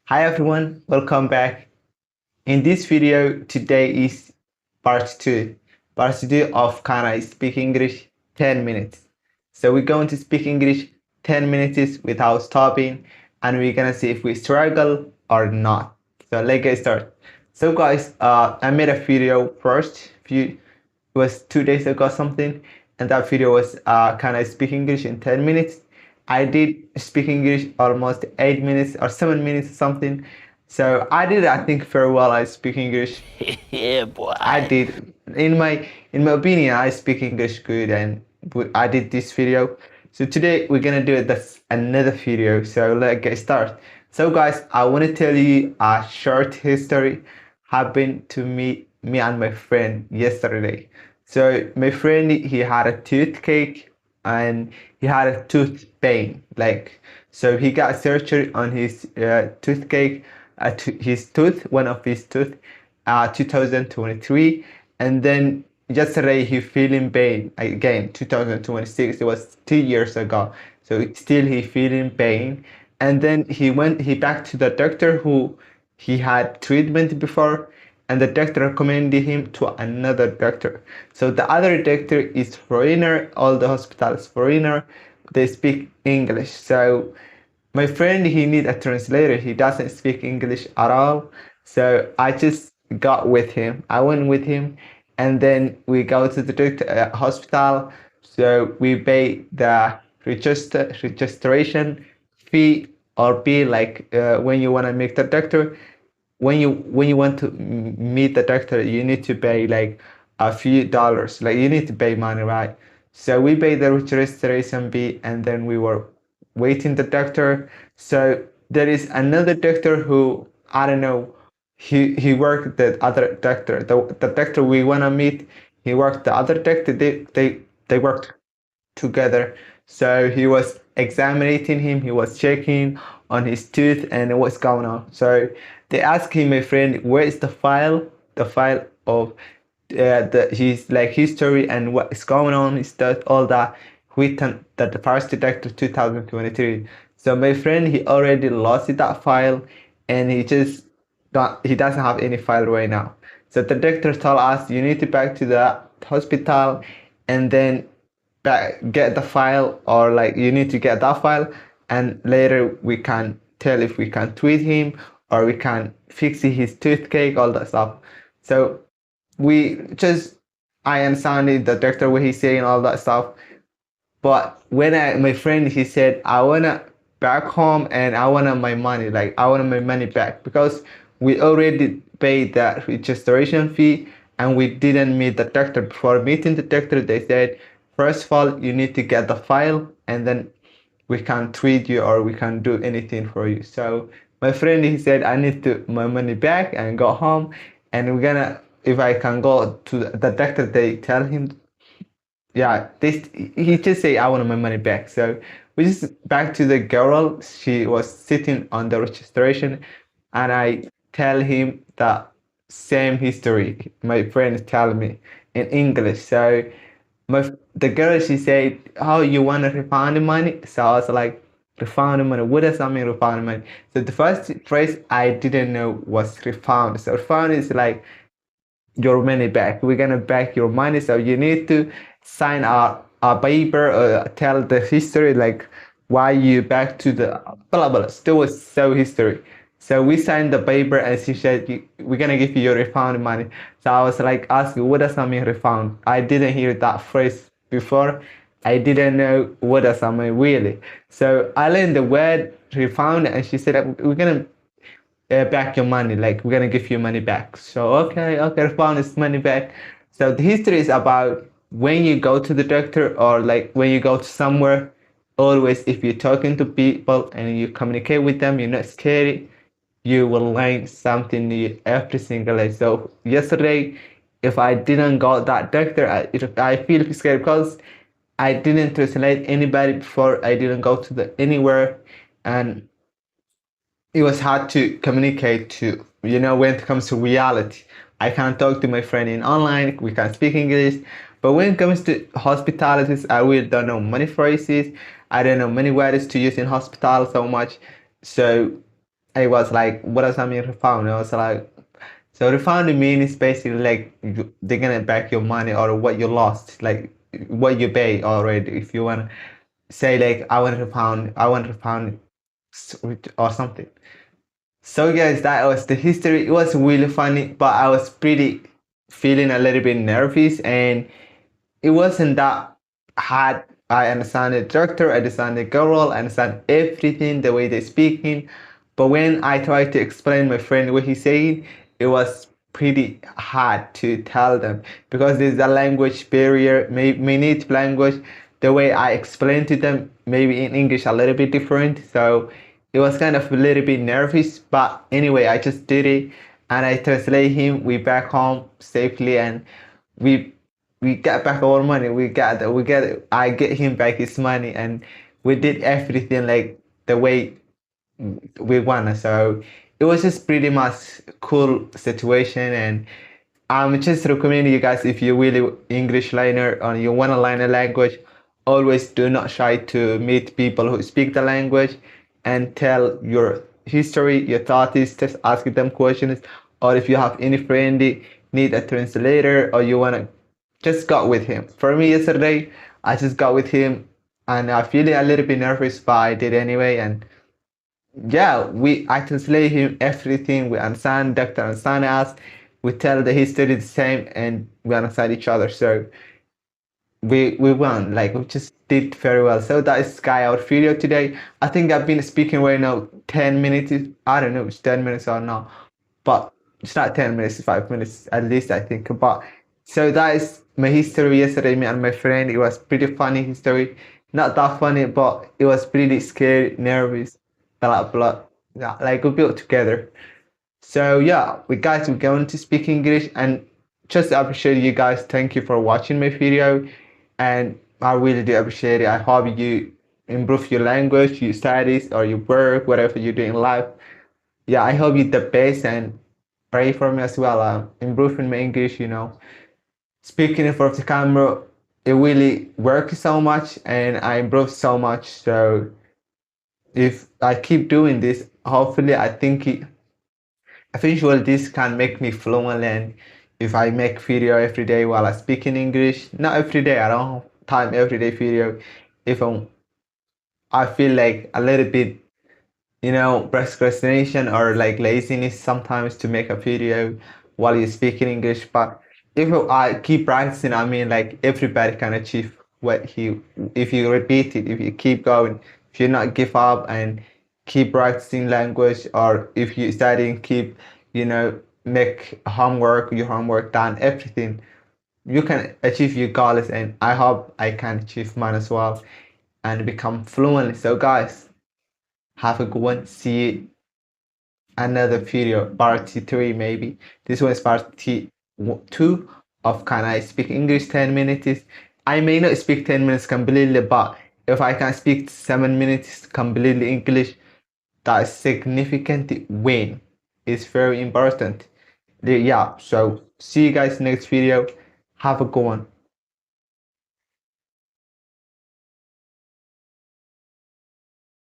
Hi everyone, welcome back. In this video, today is part 2. Part 2 of Can I Speak English 10 minutes. So we're going to speak English 10 minutes without stopping and we're gonna see if we struggle or not. So let's get started. So guys, I made a video first, it was 2 days ago something, and that video was Can I Speak English in 10 minutes. I did speak English almost 8 minutes or 7 minutes something. So I think very well. I speak English. Yeah, boy. I did. In my opinion, I speak English good, and I did this video. So today we're gonna do this another video. So let's get started. So guys, I want to tell you a short history happened to me and my friend yesterday. So my friend, he had a toothache and he had a tooth pain. So he got surgery on his toothache, his tooth, one of his tooth, 2023, and then yesterday he feeling pain again, 2026. It was 2 years ago, so still he feeling pain. And then he back to the doctor who he had treatment before, and the doctor recommended him to another doctor. So the other doctor is foreigner, all the hospitals foreigner, they speak English. So my friend, he need a translator, he doesn't speak English at all. So I just got with him, I went with him, and then we go to the doctor, hospital. So we pay the registration fee or bill, when you want to meet the doctor. When you want to meet the doctor, you need to pay like a few dollars, like you need to pay money, right? So we paid the registration fee, and then we were waiting the doctor. So there is another doctor who, I don't know, he worked the other doctor, the doctor we want to meet, he worked the other doctor. They worked together. So he was examining him, he was checking on his tooth and what's going on. So they asked him, my friend, where is the file of his like history and what is going on, is that all that written that the first detective 2023. So my friend, he already lost that file, and he doesn't have any file right now. So the doctor told us, you need to back to the hospital and then get the file, or like you need to get that file, and later we can tell if we can treat him or we can fix his toothache, all that stuff. So we just, I understand the doctor what he's saying, all that stuff. But my friend, he said, I wanna back home and I wanna my money, like I want my money back, because we already paid the registration fee and we didn't meet the doctor. Before meeting the doctor, they said, first of all, you need to get the file and then we can treat you or we can do anything for you. So my friend, he said, I need to my money back and go home, and we're gonna, if I can go to the doctor, they tell him, yeah, this, he just say, I want my money back. So we just back to the girl, she was sitting on the registration, and I tell him the same history my friend tell me in English. So the girl, she said, "Oh, you want to refund the money?" So I was like, "Refund the money? What does that mean, refund the money?" So the first phrase I didn't know was refund. So refund is like your money back. We're gonna back your money. So you need to sign a paper, tell the history, like why you back to the blah blah. Still was so history. So we signed the paper, and she said, we're gonna give you your refund money. So I was like asking, what does that mean, refund? I didn't hear that phrase before. I didn't know what does that mean really. So I learned the word refund, and she said, we're gonna back your money, like we're gonna give you money back. So okay, refund is money back. So the history is about when you go to the doctor, or like when you go to somewhere, always if you're talking to people and you communicate with them, you're not scary, you will learn something new every single day. So yesterday, if I didn't go that doctor, I feel scared because I didn't translate anybody before, I didn't go to the anywhere, and it was hard to communicate to, when it comes to reality. I can't talk to my friend in online, we can speak English, but when it comes to hospitalities, I really don't know many phrases, I don't know many words to use in hospital so much. So I was like, what does that mean refund? I was like, so refund means basically like they're gonna back your money or what you lost, like what you pay already. If you want to say like, I want refund or something. So guys, that was the history. It was really funny, but I was pretty feeling a little bit nervous, and it wasn't that hard. I understand the director, I understand the girl, I understand everything, the way they're speaking. But when I tried to explain my friend what he's saying, it was pretty hard to tell them because there's a language barrier, my native language. The way I explain to them, maybe in English, a little bit different. So it was kind of a little bit nervous. But anyway, I just did it and I translate him. We back home safely and we we got back our money. I get him back his money, and we did everything like the way we wanted. So it was just pretty much cool situation, and I'm just recommending you guys if you're really English learner or you want to learn a language, always do not shy to meet people who speak the language and tell your history, your thoughts, just ask them questions. Or if you have any friend need a translator or you want to just got with him. For me yesterday, I just got with him and I feeling a little bit nervous, but I did anyway. And yeah, I translate him everything. We understand, doctor understand us. We tell the history the same, and we understand each other. So we won. Like we just did very well. So that is Sky our video today. I think I've been speaking right now 10 minutes. I don't know, it's 10 minutes or not, but it's not 10 minutes, it's 5 minutes at least I think. But so that is my history yesterday. Me and my friend. It was pretty funny history. Not that funny, but it was pretty scary, nervous, a lot of blood. Yeah, like we built together. So yeah, we're going to speak English and just appreciate you guys. Thank you for watching my video, and I really do appreciate it. I hope you improve your language, your studies, or your work, whatever you do in life. Yeah, I hope you the best and pray for me as well. Improving my English, speaking in front of the camera, it really works so much, and I improve so much. So if I keep doing this, hopefully, I think eventually this can make me fluent. And if I make video every day while I speak in English, not every day, I don't have time everyday video. If I feel like a little bit, procrastination or like laziness sometimes to make a video while you speak in English. But if I keep practicing, I mean, like everybody can achieve if you repeat it, if you keep going, if you not give up and keep practicing language, or if you studying, keep, make your homework done, everything, you can achieve your goals. And I hope I can achieve mine as well and become fluent. So guys, have a good one. See you another video, part 3 maybe. This one is part 2 of Can I Speak English 10 minutes. I may not speak 10 minutes completely, but if I can speak 7 minutes completely English, that is significant win. It's very important. Yeah, so see you guys next video. Have a good one.